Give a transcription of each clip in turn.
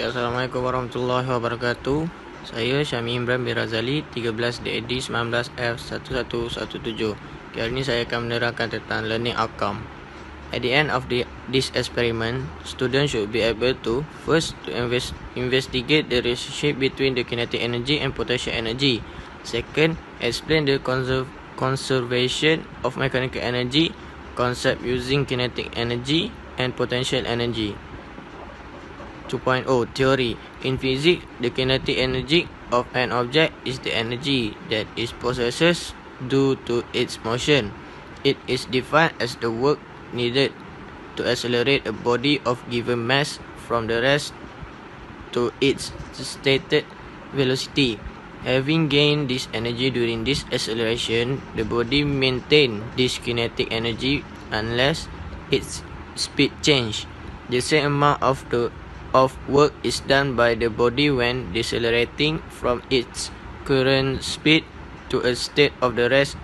Assalamualaikum warahmatullahi wabarakatuh. Saya Syami Imran bin Razali, 13 DAD 19F1117. Kali ini saya akan menerangkan tentang learning outcome. At the end of this experiment, students should be able to first to investigate the relationship between the kinetic energy and potential energy. Second, explain the conservation of mechanical energy concept using kinetic energy and potential energy. 2.0 Theory. In physics, the kinetic energy of an object is the energy that it possesses due to its motion. It is defined as the work needed to accelerate a body of given mass from the rest to its stated velocity. Having gained this energy during this acceleration, the body maintains this kinetic energy unless its speed changes. The same amount of work is done by the body when decelerating from its current speed to a state of the rest.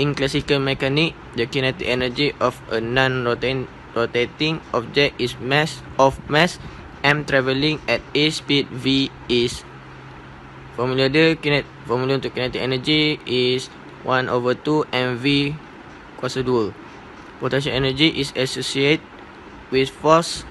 In classical mechanics, the kinetic energy of a non-rotating object is mass m travelling at a speed v is formula untuk kinetic energy is 1/2 mv kuasa 2. Potential energy is associated with force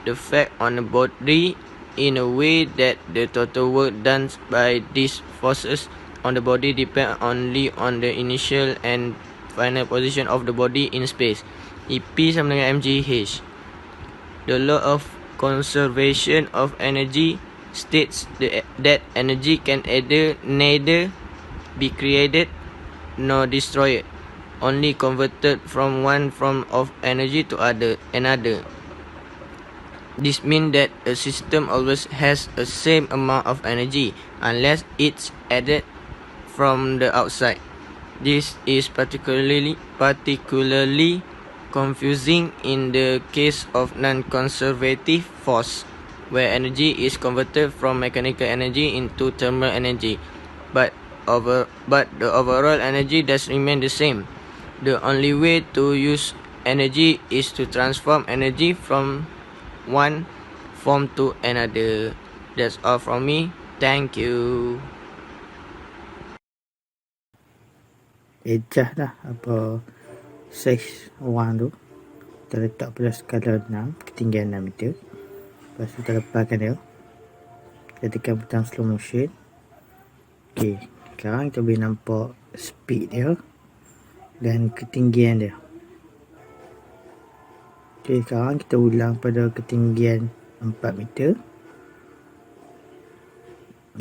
the fact on the body in a way that the total work done by these forces on the body depend only on the initial and final position of the body in space. EP sama dengan mgh. The law of conservation of energy states that energy can neither be created nor destroyed, only converted from one form of energy to another. This means that a system always has a same amount of energy unless it's added from the outside. This is particularly confusing in the case of non-conservative force, where energy is converted from mechanical energy into thermal energy, but the overall energy does remain the same. The only way to use energy is to transform energy from one form to another. That's all from me. Thank you. Ejah dah apa saiz wang tu kita letak pada skala 6, ketinggian 6 meter. Lepas tu kita lepaskan dia, kita tekan butang slow motion. Ok, sekarang kita boleh nampak speed dia dan ketinggian dia. Ok, sekarang kita ulang pada ketinggian 4 meter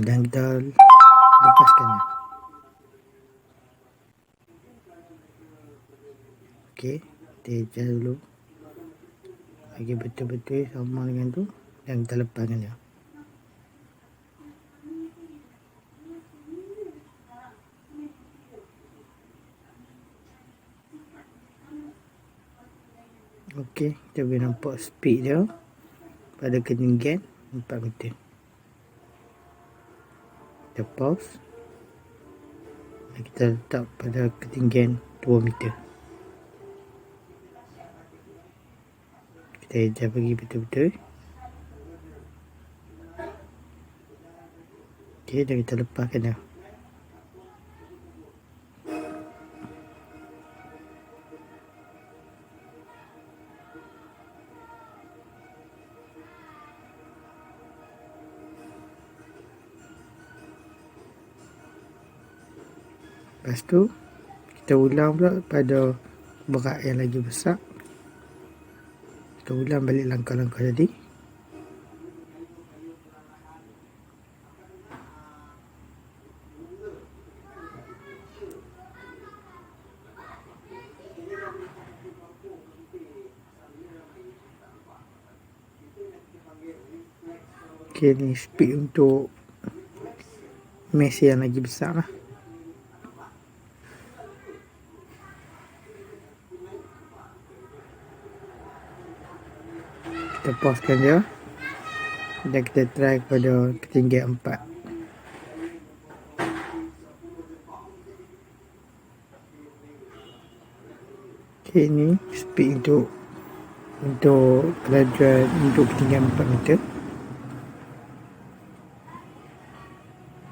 dan kita lepaskan dia. Ok, kita adjust dulu bagi betul-betul sama dengan tu dan kita lepaskan dia. Ok, kita boleh nampak speed dia pada ketinggian 4 meter. Kita pause dan kita letak pada ketinggian 2 meter. Kita adjust bagi betul-betul. Ok, dan kita lepaskan dia. Lepas tu kita ulang pula pada berat yang lagi besar. Kita ulang balik langkah-langkah tadi. Ok, ni speed untuk mesh yang lagi besar lah. Kita pausekan dia dan kita try pada ketinggian 4. Ok, ni speed untuk untuk kelajuan untuk ketinggian 4 meter.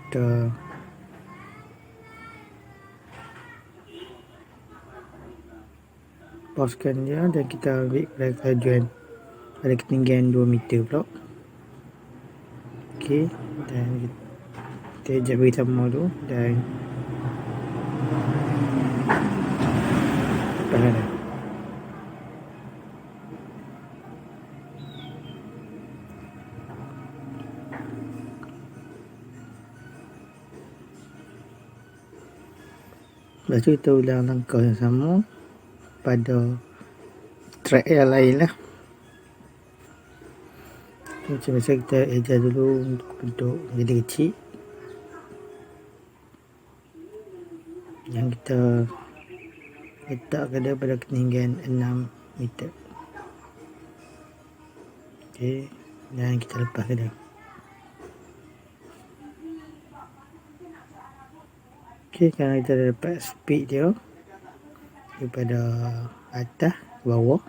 Kita pauskan dia dan kita ambil pada kelajuan pada ketinggian 2 meter pula. Okey, dan kita ejak beri sama dulu dan lepaskan dia. Lepas tu kita ulang langkah yang sama pada track yang lain lah. Macam biasa kita adjust dulu untuk bentuk menjadi kecil. Yang kita letakkan dia pada ketinggian 6 meter. Okey, dan kita lepaskan dia. Okey, kerana kita dah dapat speed dia daripada atas ke bawah.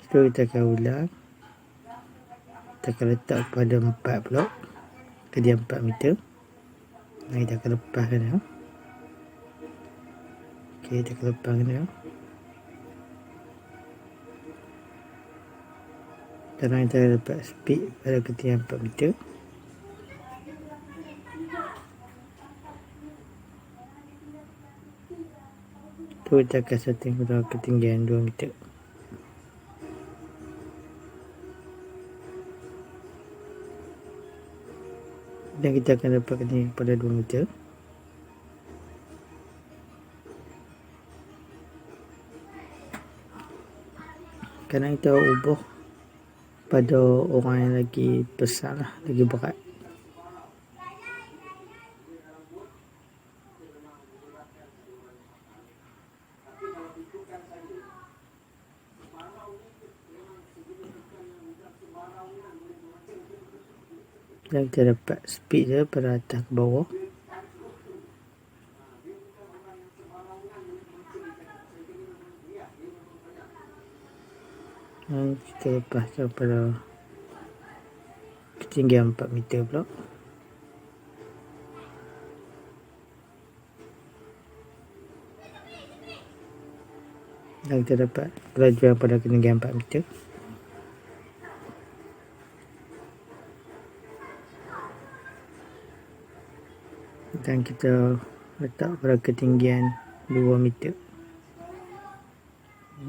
So kita akan ulang. Kita akan letak pada 4 pula, ketinggian 4 meter. Dan kita akan lepaskan dia. Okey, kita akan lepaskan dia. Sekarang kita dapat speed pada ketinggian 4 meter. Tu kita akan setting pada ketinggian 2 meter. Dan kita akan dapat ketinggian pada 2 meter. Kerana kita ubah pada orang yang lagi besar lah, lagi berat. Dan kita dapat speed dia pada atas ke bawah. Dan kita lepaskan pada ketinggian 4 meter pula. Dan kita dapat kelajuan pada ketinggian 4 meter. Dan kita letak pada ketinggian 2 meter.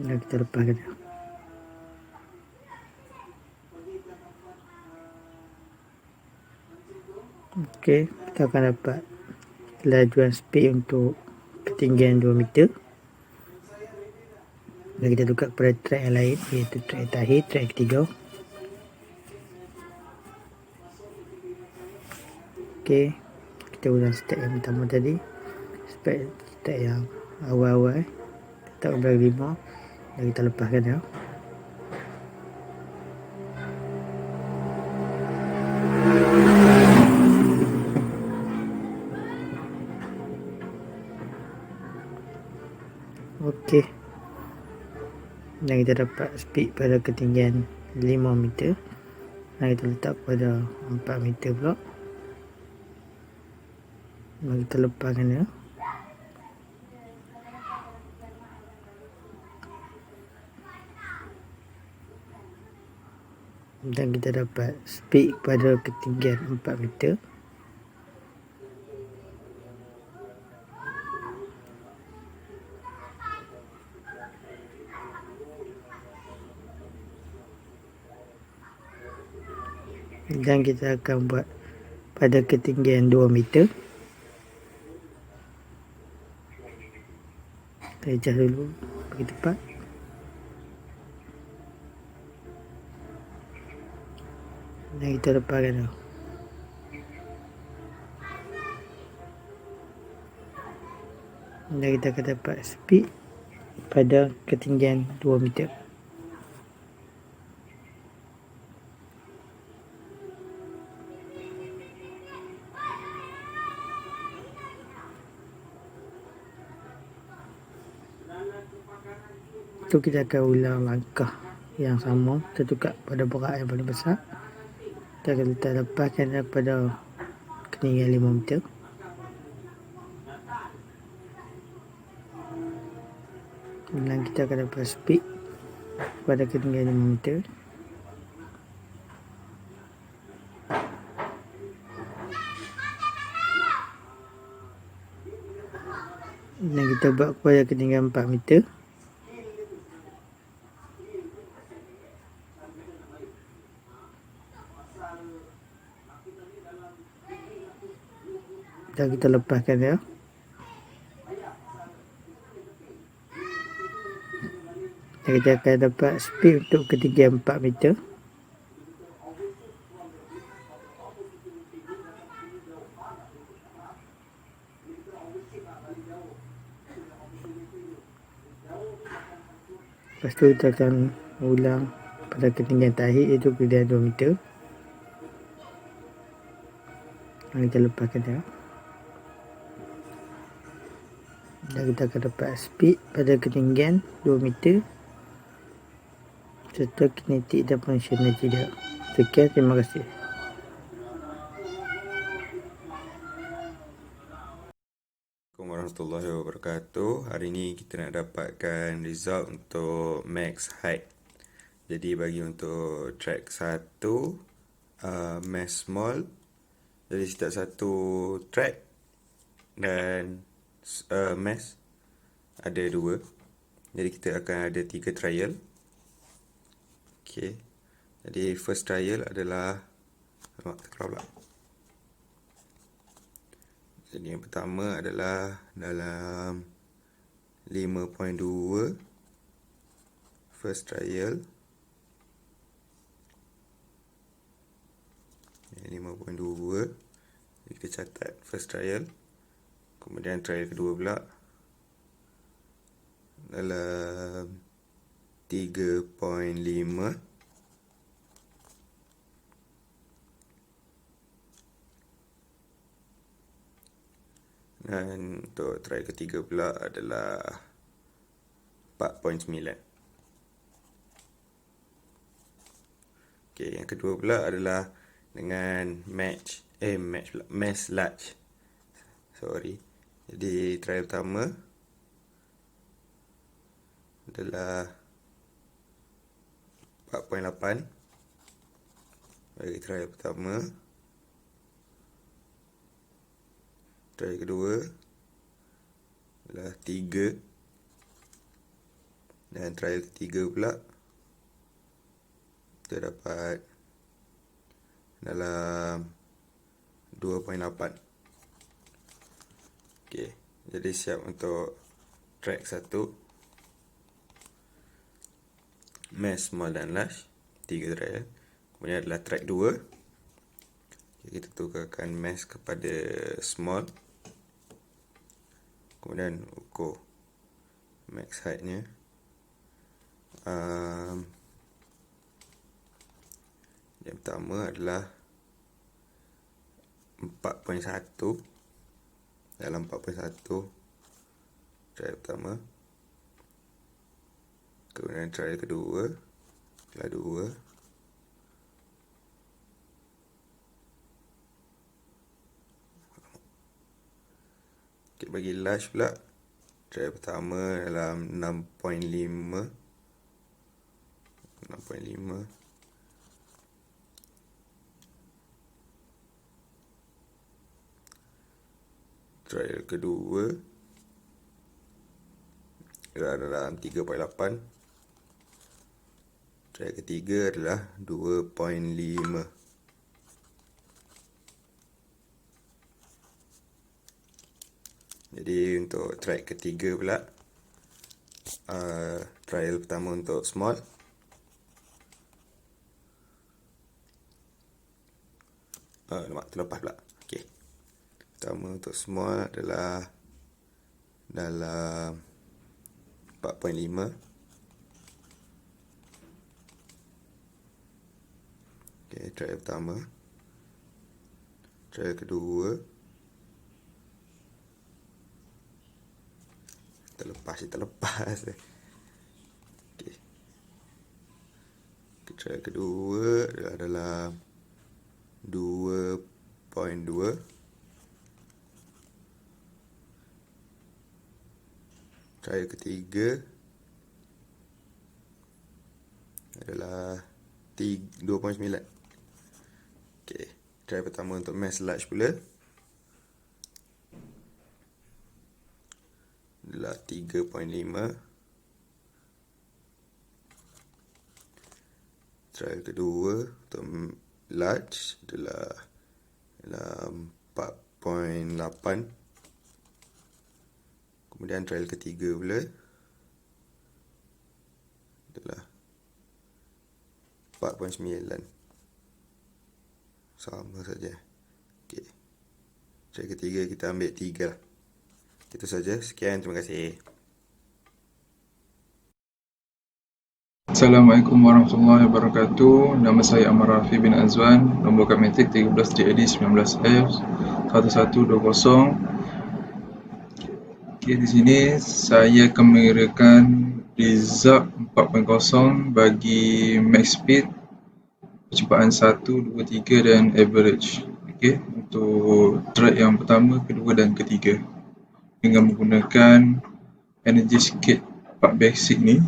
Dan kita lepaskan dia. Okey, kita akan dapat kelajuan speed untuk ketinggian 2 meter. Dan kita tukar kepada track yang lain, iaitu track yang terakhir, track yang ketiga. Okey, kita ulang step yang pertama tadi. Step yang awal-awal, letak kepada 5 dan kita lepaskan dia. Okey, dan kita dapat speed pada ketinggian 5 meter. Dan kita letak pada 4 meter pula. Dan kita lepaskan dia. Dan kita dapat speed pada ketinggian 4 meter. Dan kita akan buat pada ketinggian 2 meter. Kita adjust dulu bagi tepat. Dan kita lepaskan dia. Dan kita akan dapat speed pada ketinggian 2 meter. Tu kita akan ulang langkah yang sama. Kita tukar pada berat yang paling besar. Kita akan letak lepaskan pada ketinggian 5 meter. Dan kita akan dapat speed pada ketinggian 5 meter. Dan kita buat pada ketinggian 4 meter. Dan kita lepaskan dia. Dan kita akan dapat speed untuk ketinggian 4 meter. Lepas tu kita akan ulang pada ketinggian terakhir, iaitu ketinggian 2 meter. Dan kita lepaskan dia. Dan kita akan dapat speed pada ketinggian 2 meter serta kinetik dan potential energy dia. Sekian, terima kasih. Assalamualaikum warahmatullahi wabarakatuh. Hari ini kita nak dapatkan result untuk max height. Jadi bagi untuk track 1 mass small. Jadi setiap satu track dan mass ada 2. Jadi kita akan ada 3 trial. Okay. Jadi first trial adalah Jadi yang pertama adalah dalam 5.2 first trial. 5.2 kita catat first trial. Kemudian trial kedua pula dalam 3.5. Dan untuk trial ketiga pula adalah 4.9. Okey, yang kedua pula adalah dengan mass large. Jadi trial pertama adalah 4.8 bagi trial pertama. Trial kedua adalah 3. Dan trial ketiga pula kita dapat dalam 2.8. Okey, jadi siap untuk track 1 mass, small dan large, 3 trial. Kemudian adalah track 2. Kita tukarkan mass kepada small. Kemudian ukur max height-nya. Yang pertama adalah 4.1. Dalam 4.1 trial pertama. Kemudian trial kedua adalah 2. Okay, bagi large pula, trial pertama dalam 6.5. Trial kedua dalam 3.8. Trial ketiga adalah 2.5. Jadi untuk track ketiga pula, trial pertama untuk small. Terlepas pula. Okey. Pertama untuk small adalah dalam 4.5. Okey, trial pertama. Trial kedua terlepas. Trial kedua adalah dalam 2.2. Trial ketiga adalah 2.9. Okey, trial pertama untuk mass large pula adalah 3.5. Trial kedua untuk large adalah 4.8. Kemudian trial ketiga pula adalah 4.9. Sama saja. Okey. Trial ketiga kita ambil 3 lah. Itu saja. Sekian, terima kasih. Assalamualaikum warahmatullahi wabarakatuh. Nama saya Amar Rafi bin Azwan. Nombor kad matrik 13 JAD 19F 1120. Okey, di sini saya akan mengeраkan result 4.0 bagi max speed, percubaan 1, 2, 3 dan average. Okey, untuk track yang pertama, kedua dan ketiga dengan menggunakan energy skate 4 basic ni.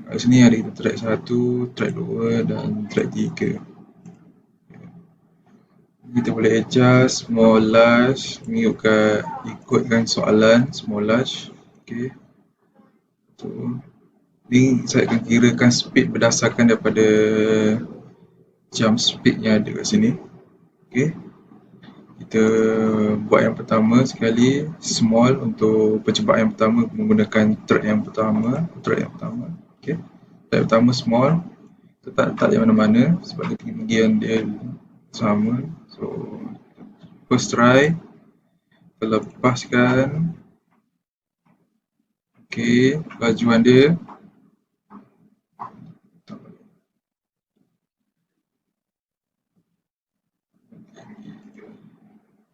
Kat sini ada track 1, track 2 dan track 3. Kita boleh adjust small large ikutkan soalan small large. Okey. Ni saya akan kirakan speed berdasarkan daripada jump speed yang ada kat sini. Okey. Kita buat yang pertama sekali small untuk percubaan yang pertama menggunakan track yang pertama. Okey. Track pertama small. Kita tak letak di mana-mana sebab ketinggian dia sama. So first try kita lepaskan. Okey, lajuan dia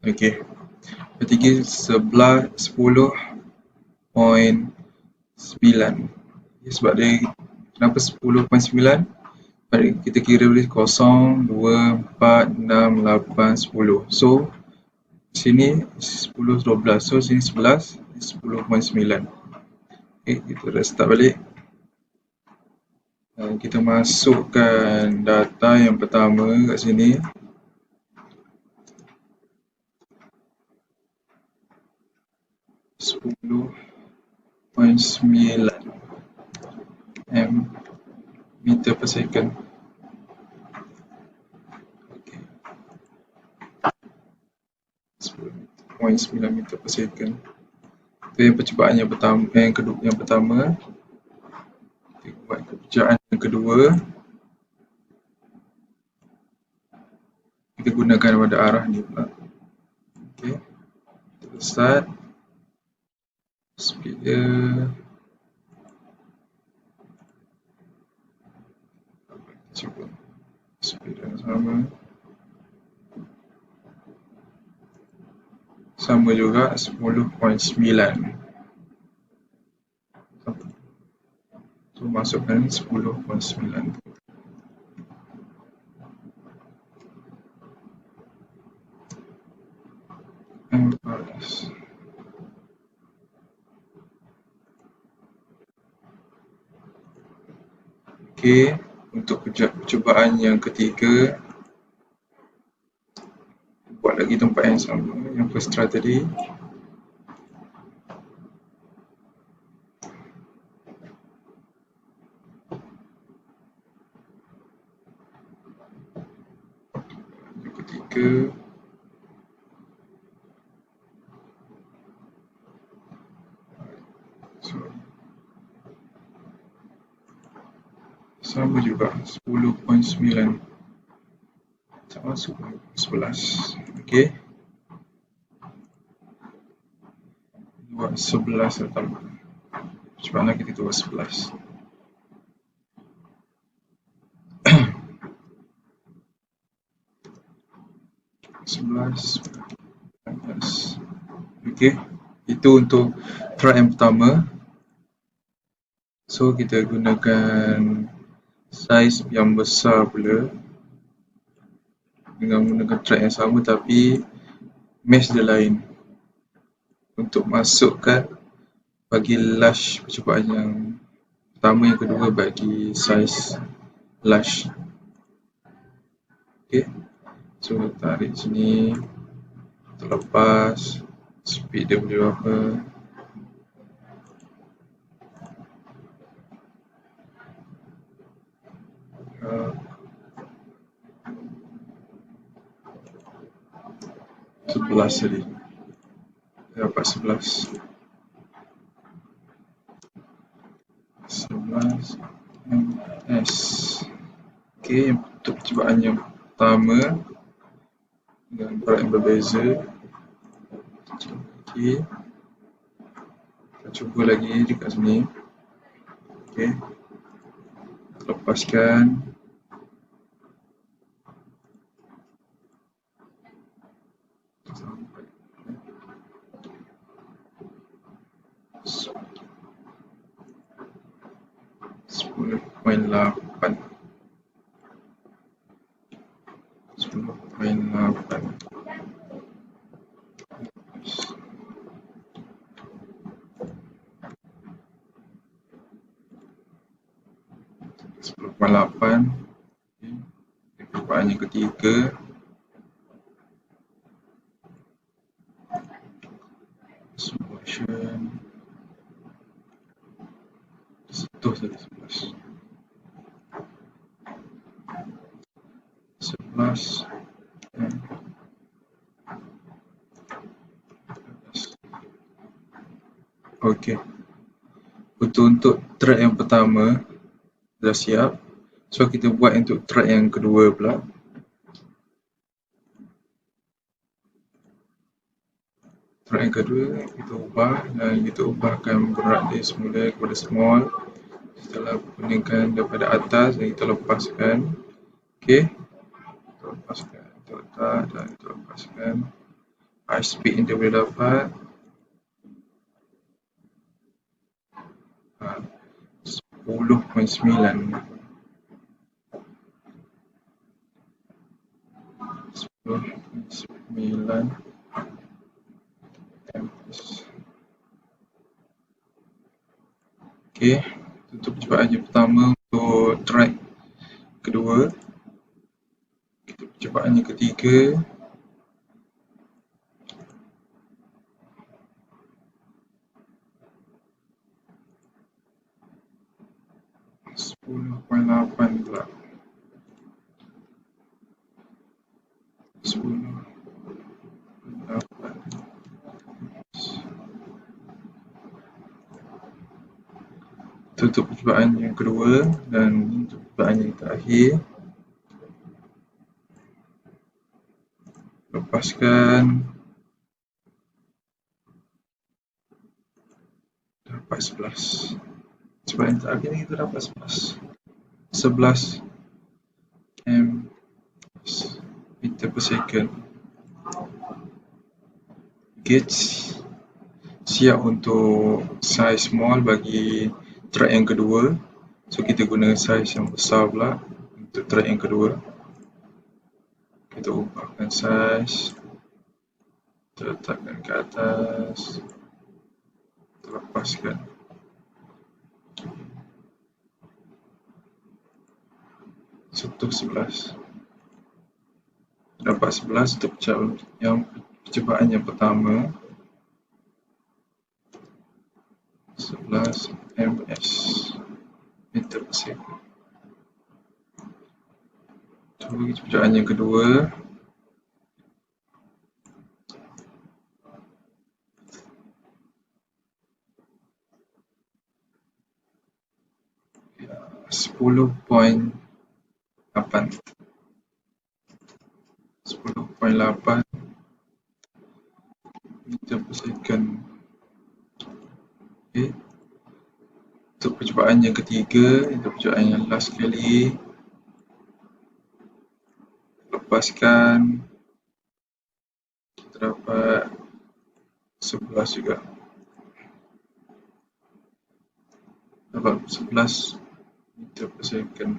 okey. Ketiga 10.9. Sebab dia kenapa 10.9? Kita kira boleh 0, 2, 4, 6, 8, 10. So sini 10, 12. So sini 11, 10.9. Okay, kita restart balik. Kita masukkan data yang pertama kat sini. .9 meter per second. Okay. 10.9 meter per second. Itu yang percubaan yang pertama. Yang pertama. Kita buat percubaan yang kedua. Kita gunakan pada arah ni pula. Okay. Kita start. Speed dia cuba speed yang sama juga 10.9. So masukkan 10.9. Okey, untuk percubaan yang ketiga buat lagi tempat yang sama yang first try tadi. Yang ketiga sama juga 10.9. Tak masuk 11. Okey. Buat 11 atau percubaan lagi kita buat 11. Okey, itu untuk try yang pertama. So kita gunakan saiz yang besar pula dengan menggunakan track yang sama tapi mesh dia lain. Untuk masukkan bagi lash percubaan yang pertama, yang kedua bagi saiz lash. Okay, so tarik sini, terlepas, speed dia boleh berapa. Sebelas tadi, dapat 11 ms. Okay, untuk percubaan yang pertama dengan berat yang berbeza. Okay, kita cuba lagi dekat sini. Okay, lepaskan. Sepuluh poin 8. Percubaan yang ketiga. Solution. Sentuh tadi 11. 11. Okey. Untuk track yang pertama dah siap. So kita buat untuk track yang kedua pula. Track yang kedua kita ubah, dan kita ubahkan berat dia semula kepada small. Setelah gunakan daripada atas dan kita lepaskan. Okey. Kita lepaskan, kita letak dan kita lepaskan. High speed yang dia boleh dapat 10.9. 10.9 ms. Okey, untuk percubaan yang pertama untuk track kedua. Kita percubaan yang ketiga. .8 pula. 10.8. Tutup percubaan yang kedua dan untuk percubaan yang terakhir. Lepaskan. Dapat 11. Percubaan yang terakhir ni kita dapat 11 meter per second. Gauge siap untuk saiz small bagi track yang kedua. So kita guna saiz yang besar pula untuk track yang kedua. Kita ubahkan saiz, kita letakkan ke atas, kita lepaskan. Sentuh 11. Dapat 11 untuk percubaan yang pertama. 11 ms meter per second. Cuba kita percubaan yang kedua. Ya, 10.8 meter per second. Okay. Untuk percubaan yang ketiga, itu percubaan yang last sekali. Lepaskan. Kita dapat 11 juga. Dapat 11 meter per second.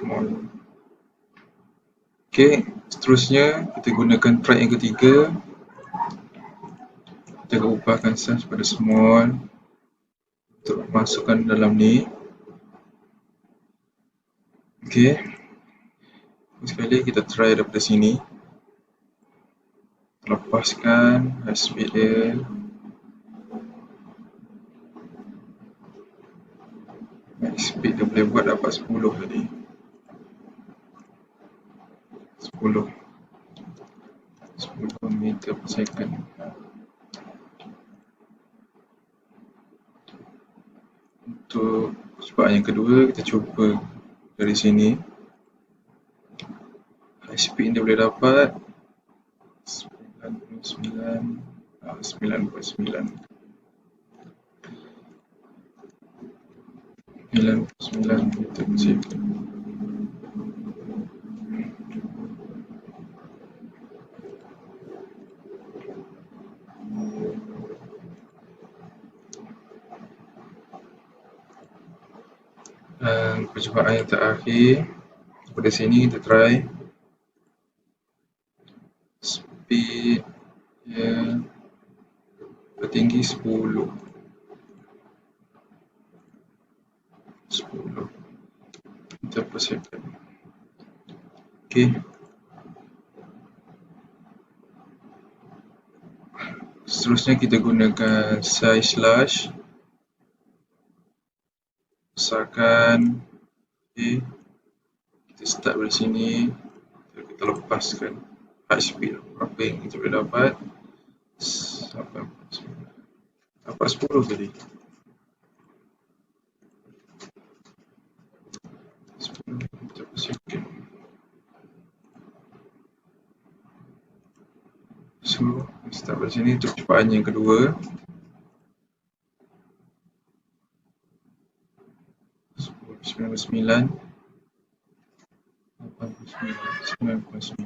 small. Okey, seterusnya kita gunakan track yang ketiga. Kita akan ubahkan size pada small untuk masukkan dalam ni. Okey, sekali kita try daripada sini. Lepaskan high speed dia. High speed dia boleh buat dapat 10 tadi. 10 meter per second. Untuk percubaan yang kedua, kita cuba dari sini. High speed dia boleh dapat 9.9 meter per second. Dan percubaan yang terakhir, pada sini kita try speed dia tertinggi 10 meter per second. Okey. Seterusnya kita gunakan size slash. Besarkan. Okey. Kita start dari sini. Kita lepaskan high speed. Berapa yang kita boleh dapat? Dapat 10 tadi. 10 meter per second. So, start dari sini untuk percubaan yang kedua. 99 9.9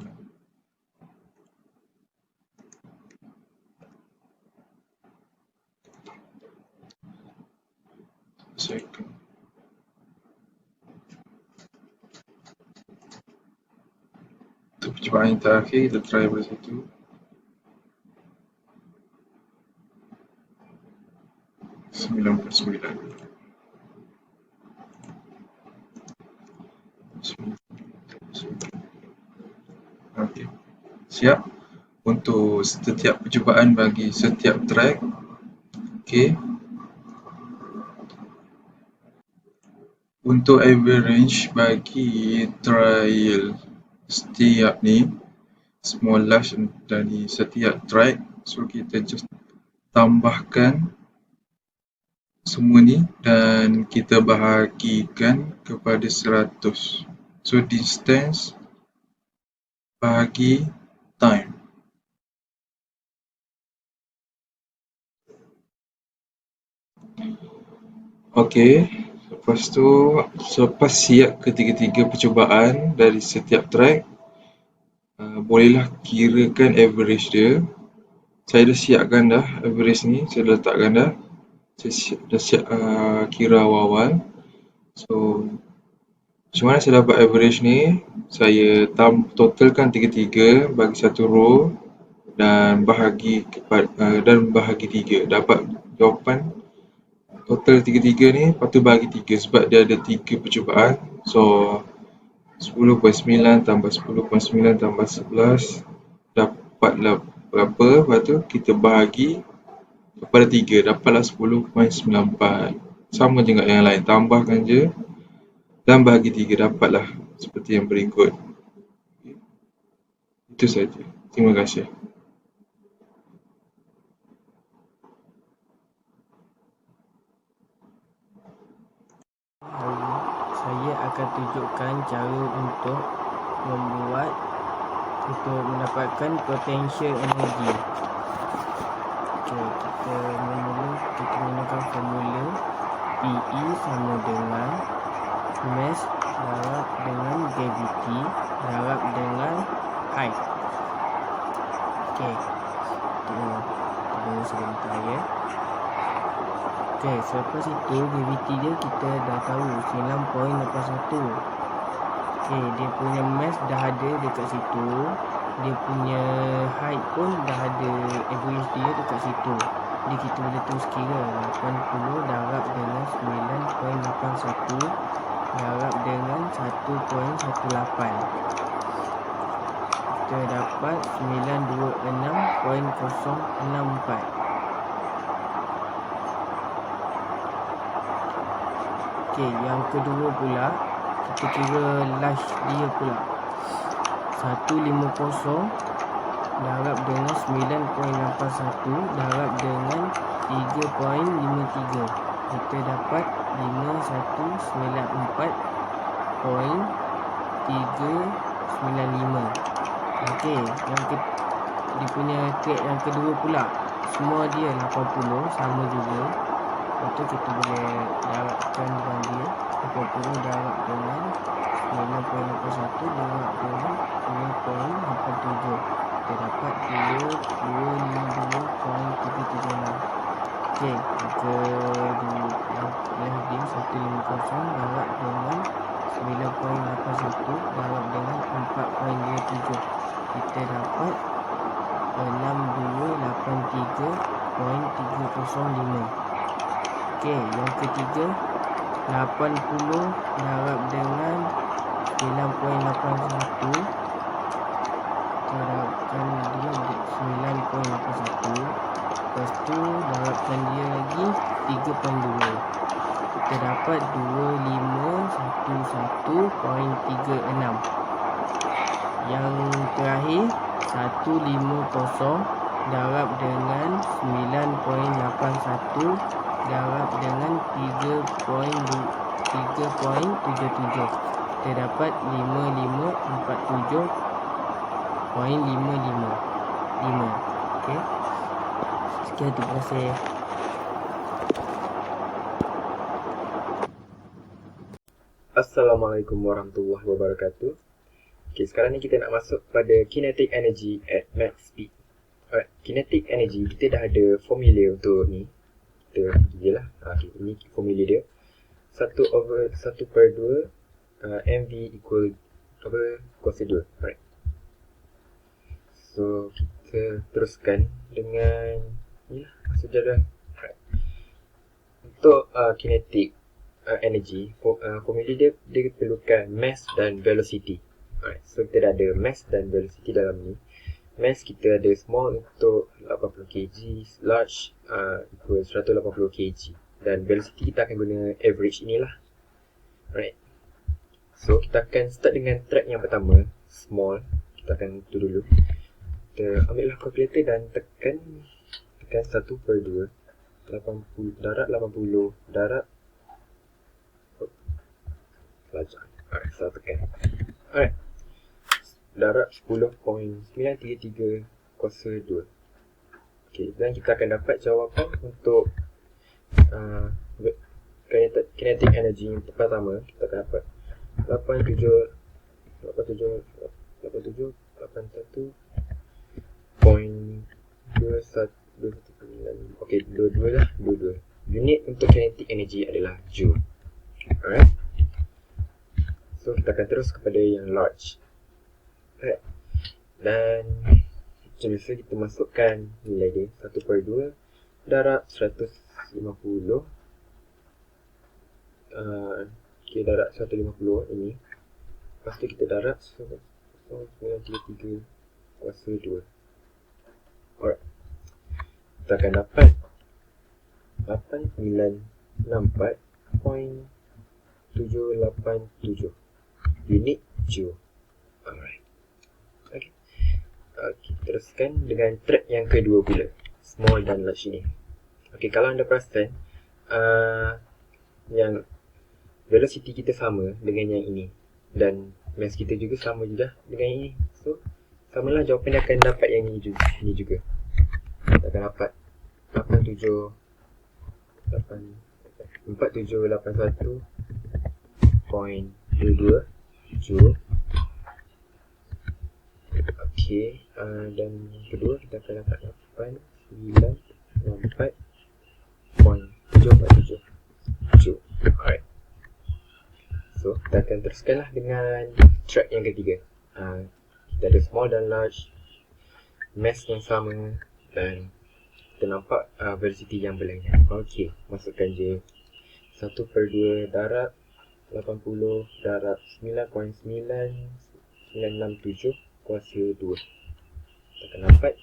second. Untuk percubaan yang terakhir, kita try pada situ. 9.9. Okey. Siap untuk setiap percubaan bagi setiap track. Okey. Untuk average bagi trial setiap ni, small lash dari setiap track, so kita just tambahkan semua ni dan kita bahagikan kepada 100. So distance bahagi time. Okey, lepas tu selepas siap ketiga-tiga percubaan dari setiap track, bolehlah kirakan average dia. Saya dah siapkan dah average ni, saya dah letakkan dah. Saya dah siap kira awal-awal. So macam mana saya dapat average ni? Saya totalkan tiga-tiga bagi satu row dan bahagi bahagi 3. Dapat jawapan total tiga-tiga ni, lepas tu bahagi 3 sebab dia ada 3 percubaan. So 10.9 tambah 10.9 tambah 11 dapatlah berapa, lepas tu kita bahagi kepada 3, dapatlah 10.94. Sama je dengan yang lain, tambahkan je dan bahagi 3, dapatlah seperti yang berikut. Itu saja. Terima kasih. Saya akan tunjukkan cara untuk mendapatkan potential energy. Okey, kita menggunakan formula PE sama dengan mass darab dengan gravity darab dengan height. Okey, tunggu sebentar ya. Okey, selepas itu gravity dia kita dah tahu 9.81. Okay, dia punya mass dah ada dekat situ. Dia punya height pun dah ada average dia dekat situ. Jadi kita boleh terus kira 80 darab dengan 9.81 darab dengan 1.18. Kita dapat 926.064. Okey, yang kedua pula kita kira large dia pula. 150 darab dengan 9.81 darab dengan 3.53. Kita dapat 5194.395. Okey, dia punya trade yang kedua pula. Semua dia 80 sama juga. Lepas tu kita boleh darabkan dengan dia. 80 darab dengan 9.81 darab dengan 9.87. Kita dapat 2252.376. Okey, yang dia 150 darab dengan 9.81 darab dengan 4.27. Kita dapat 6283.305. Okey, yang ketiga 80 darab dengan 9.81. Darabkan dia 9.81. Lepas tu darabkan dia lagi 3.2. Kita dapat 2511.36. Yang terakhir 150 darab dengan 9.81 darab dengan 3.77. Kita dapat 5547.555. Okey. Sekian, terima kasih. Assalamualaikum warahmatullahi wabarakatuh. Okay, sekarang ni kita nak masuk pada kinetic energy at max speed. Alright, kinetic energy kita dah ada formula untuk ni. Kita pergi je lah. Okay, ini formula dia. 1/1/2 mv equal kuasa 2. Alright. So, kita teruskan dengan ni lah, sejarah. Alright. Untuk kinetic energy, formula dia perlukan mass dan velocity. Alright, so kita dah ada mass dan velocity dalam ni. Mass kita ada small untuk 80 kg, large equal 180 kg, dan velocity kita akan guna average inilah. Alright, so kita akan start dengan track yang pertama, small. Kita akan tu dulu. Kita ambil lah calculator dan tekan 1/2 80 darab 80 darab pelajar. Alright, so tekan. Alright, darab 10.933 kuasa 2. Okay, dan kita akan dapat jawapan untuk kinetic energy yang pertama. Kita akan dapat 87.21.219. Okay, 22 lah, 22. Unit untuk kinetic energy adalah joule. Alright, so kita akan terus kepada yang large. Alright, dan macam biasa kita masukkan nilai dia 1/2 darab 150. Okay, darab 150 ini. Lepas tu kita darab 933 kuasa 2. Alright, kita akan dapat 8964.787 unit joule. Alright. Okay. Okay, teruskan dengan track yang kedua pula, small dan large ini. Okay, kalau anda perasan yang velocity kita sama dengan yang ini, dan mass kita juga sama juga dengan yang ini. So, samalah jawapan dia akan dapat yang ini juga. Kita akan dapat 4781.22 joule. Okay, dan yang kedua kita akan dapat 8964.747 joule. Alright, so kita akan teruskanlah dengan track yang ketiga. Kita ada small dan large, mass yang sama, dan kita nampak velocity yang berlainan. Okey, masukkan je 1/2 darab 80 darab 9.9967 kuasa 2. Kita akan dapat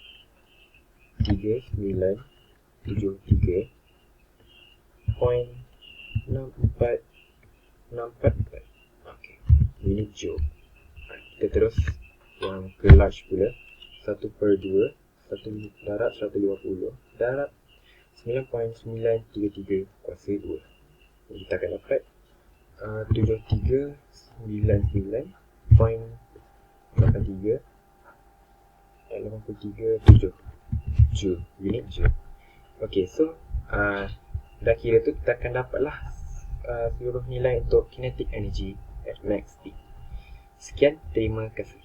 3973.6464. Okey, unit joule. Kita terus yang ke large pula. 1/2 1 darab 150 darab 9.933 kuasa 2. Kita akan dapat 7399.83 dan 83.7 joule, unit joule. Okey, so dah kira tu kita akan dapatlah seluruh nilai untuk kinetic energy at max speed. Sekian, terima kasih.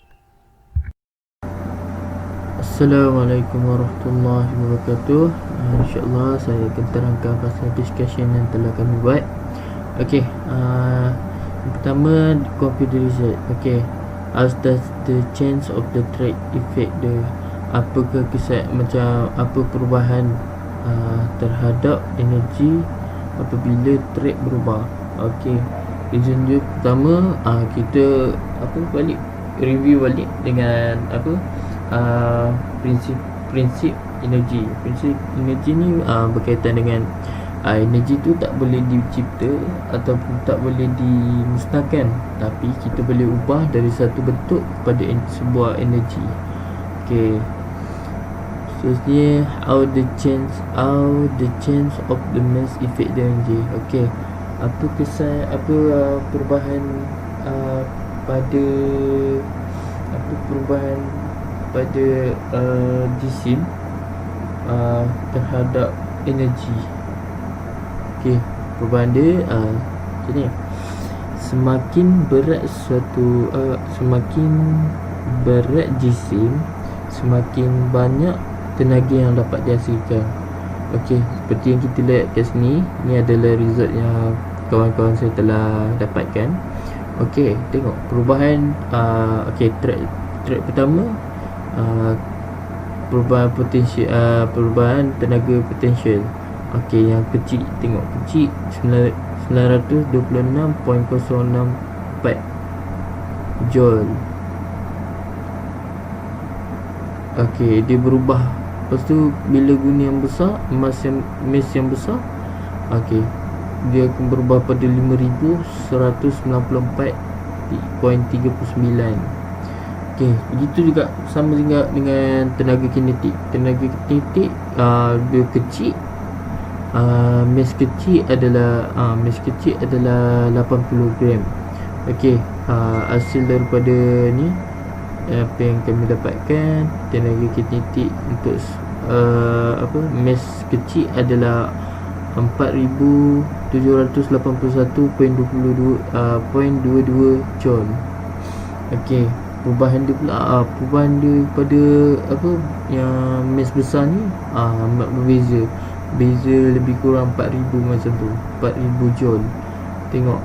Assalamualaikum warahmatullahi wabarakatuh. InsyaAllah saya akan terangkan pasal discussion yang telah kami buat. Okey, yang pertama, computer research. Okey, as does the change of the track affect the, apakah macam apa perubahan terhadap energi apabila track berubah. Okey, reason dia pertama, kita review balik dengan prinsip energi. Prinsip energi ni berkaitan dengan energi tu tak boleh dicipta ataupun tak boleh dimusnahkan, tapi kita boleh ubah dari satu bentuk kepada sebuah energi. Okey, seterusnya, how the change of the mass affect the energy. Okey, perubahan pada jisim terhadap energi. Okey, perubahan dia macam ni. Semakin berat jisim, semakin banyak tenaga yang dapat dihasilkan. Okey, seperti yang kita lihat kat sini, ni adalah result yang kawan-kawan saya telah dapatkan. Okey, tengok perubahan okey, track pertama, perubahan tenaga potential. Okey, yang kecil, tengok kecil 926.064 joule. Okey, dia berubah. Lepas tu bila guna yang besar, mass yang besar, okey, dia akan berubah pada 5194.39. Okey, begitu juga, sama juga dengan tenaga kinetik. Tenaga kinetik dia kecil, mass kecil adalah 80 gram. Okey, hasil daripada ni apa yang kami dapatkan, tenaga kinetik untuk mass kecil adalah 4781.22 joule. Okey, perubahan dia pula pada yang mass besar ni amat berbeza. Beza lebih kurang 4000 macam tu, 4000 joule. Tengok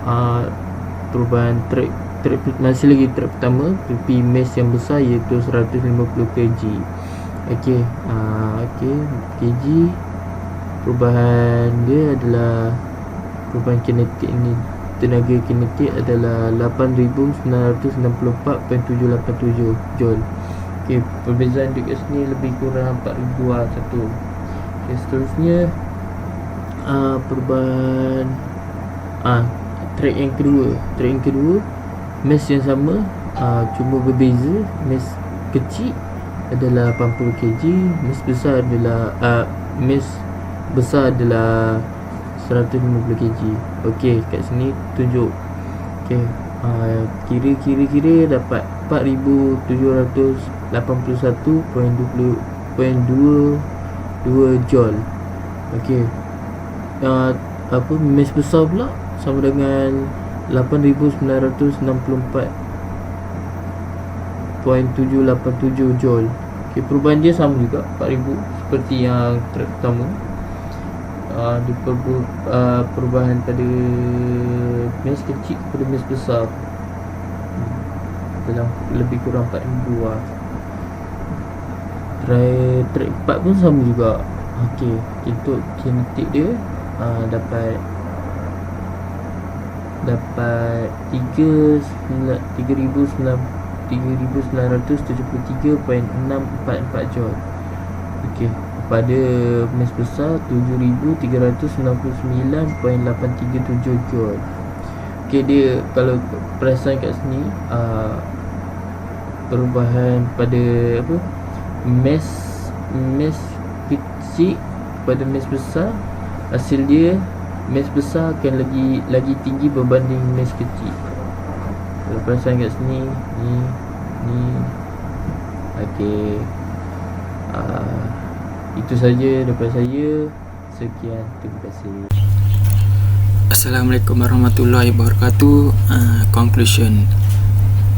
perubahan track masih lagi track pertama, tapi mass yang besar iaitu 150 kg. Okey, kg. Perubahan dia adalah perubahan kinetik ni, tenaga kinetik adalah 8964.787 joule. Okey, perbezaan dekat sini lebih kurang 4000 satu. Okey, seterusnya perubahan track yang kedua, mass yang sama, cuma berbeza. Mass kecil adalah 80 kg, mass besar adalah 150 kg. Okey, kat sini tunjuk. Okey, kira dapat 4781.22 joule. Okey, mass besar pula sama dengan 8964.787 joule. Okey, perubahan dia sama juga 4000 seperti yang track pertama. Perubahan pada mass kecil kepada mass besar. Dalam lebih kurang 4,000 lah. Track 4 pun sama juga. Okey, untuk kinetik dia dapat 3,973.644 joule. Okey, pada mass besar 7,399.837 joule. Okey, dia kalau perasan kat sini perubahan pada mass kecil pada mass besar, hasil dia mass besar akan lagi tinggi berbanding mass kecil. Kalau perasan kat sini ni okey. Itu saja daripada saya. Sekian, terima kasih. Assalamualaikum warahmatullahi wabarakatuh. Conclusion.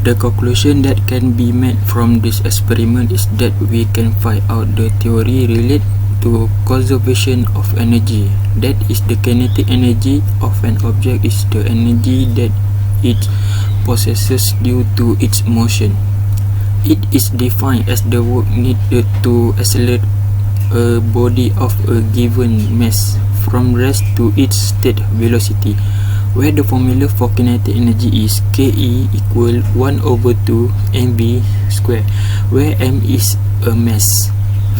The conclusion that can be made from this experiment is that we can find out the theory related to conservation of energy. That is, the kinetic energy of an object is the energy that it possesses due to its motion. It is defined as the work needed to accelerate a body of a given mass from rest to its state velocity, where the formula for kinetic energy is Ke equal 1/2 mv square, where m is a mass,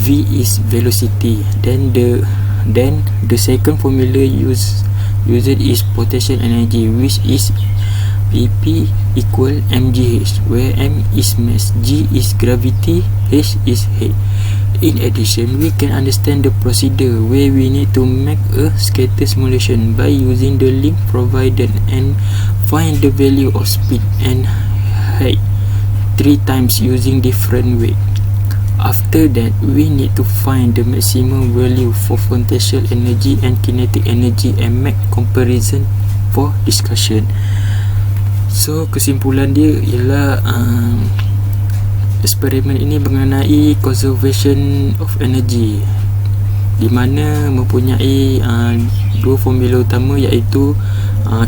v is velocity. Then the second formula used is potential energy, which is Pp equal mgh, where m is mass, g is gravity, h is head. In addition, we can understand the procedure where we need to make a scatter simulation by using the link provided and find the value of speed and height 3 times using different weight. After that, we need to find the maximum value for potential energy and kinetic energy and make comparison for discussion. So, kesimpulan dia ialah eksperimen ini mengenai conservation of energy, di mana mempunyai dua formula utama, iaitu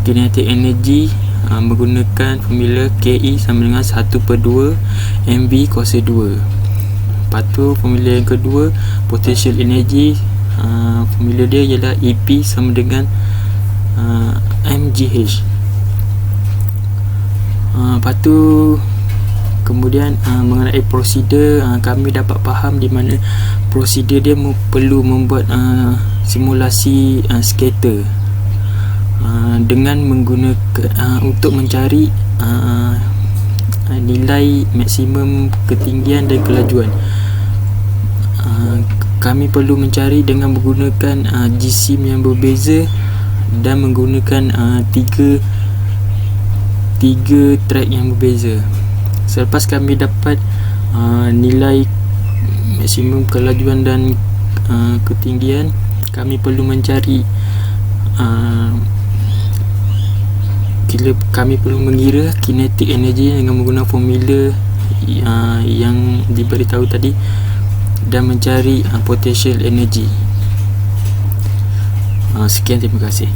kinetic energy menggunakan formula Ke sama dengan 1/2 mv kuasa 2. Lepas tu formula yang kedua, potential energy, formula dia ialah Ep sama dengan mgh. Lepas tu kemudian mengenai prosedur, kami dapat faham di mana prosedur dia perlu membuat simulasi scatter dengan menggunakan untuk mencari nilai maksimum ketinggian dan kelajuan. Kami perlu mencari dengan menggunakan GSIM yang berbeza dan menggunakan tiga track yang berbeza. Selepas kami dapat nilai maksimum kelajuan dan ketinggian, kami perlu mencari kami perlu mengira kinetic energy dengan menggunakan formula yang diberitahu tadi dan mencari potential energy. Sekian, terima kasih.